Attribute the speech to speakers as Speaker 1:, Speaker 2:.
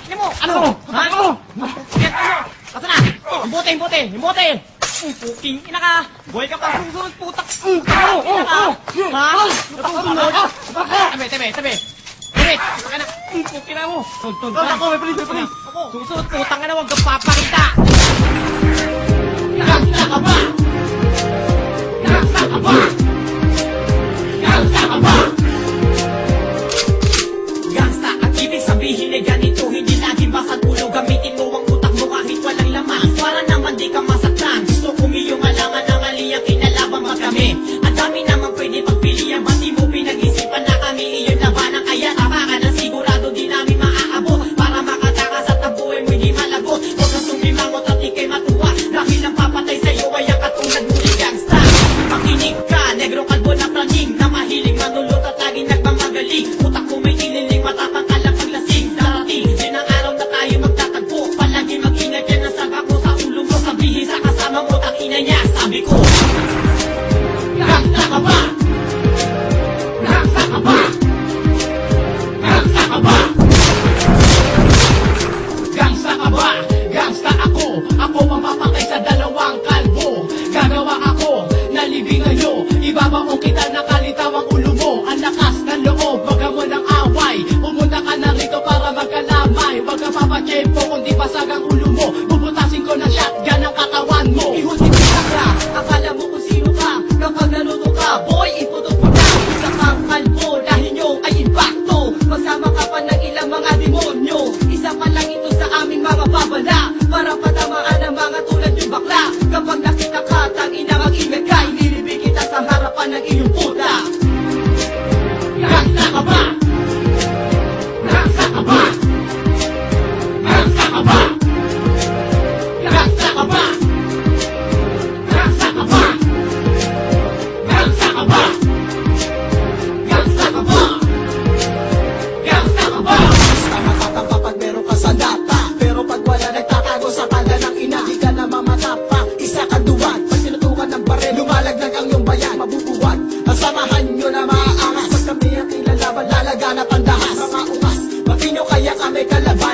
Speaker 1: Tingnan mo! Ano? Ha? Yan, ano? Asa na? Yung bote, yung bote! Yung bote! Puking ina ka! Buhay ka pa susunod, putak! Ina ka! Ha? Susunod! Tabi, tabi, tabi! Tabi! Saka na! Puking ina mo! Tuntun ka! Ako, may palis! Susunod, putang ina, huwag kang papakita! Gangsta ka ba? Gangsta ka ba? Gangsta ka ba? Gangsta, ang ibig sabihin ay ganito. Hindi laging basag ulo. Gamitin mo ang utak mo kahit walang laman. Para naman di ka masaktan. Gusto kong iyong alaman ng aliyang kinalabang magkami. Ang dami naman pwede pagpilian. Ba't di mo pinag-isipan na kami iyon labanan? Kaya tama ka na sigurado di namin maaabot. Para makatakas at ang buhay mo hindi malagot. Huwag ka sumimangot at ikay matuwa. Dahil ang papatay sa'yo ay ang katulad mo ni gangsta. Makinig ka, negro kalbo na praning. Na mahilig manulot at laging nagmamagaling. Utak mo may iniling matapang ka lang paglasing. Darating din ang araw na tayo magtatagpo. Palagi mag-ingat yan ang sabak mo sa ulo mo. Sabihin sa kasama mo, tangina niya. Sabi ko, gangsta ka ba? Gangsta ka ba? Gangsta ka ba? Gangsta ka ba? Gangsta ako. Ako mamapakay sa dalawang kalbo. Gagawa ako, nalibingan nyo. Ibabaong kita nakalitaw ang ulo mo. Ang lakas ng loob, wag ka mo ng away. Pumunta ka na rito para magkalamay. Wag ka papachempo kung di pasag ang ulo mo. Bubutasin ko ng shotgun ang katawan mo. Ihutin kita ka, akala mo kung sino ka. Kapag naluto ka, boy, iputok mo na. Isa kang kalbo, dahil nyo ay impacto. Magsama ka pa ng ilang mga demonyo. Isa pa lang ito sa aming mga babala. Para patamaan ang mga tulad yung bakla. Kapag nakita ka, tangina mag-ingat ka. Inilibig kita sa harapan ng iyong puta. Gangsta ka ba? Gangsta ka ba? Gangsta ka ba? Gangsta ka ba? Gangsta ka ba? Gangsta ka ba? Gangsta ka ba? Gangsta ka ba?
Speaker 2: Basta matatang kapag meron ka sa data. Pero pag wala nagtatago sa pala ng ina, di ka na mamatapa, isa ka duwag. Pag tinutukan ng baril, lumalaglag ang iyong bayan, mabubuwag. Ang samahan nyo na maaangas. Pag kami ang kilalaban, lalaganap ang dahas. Mga umas, pati nyo kaya kami kalaban.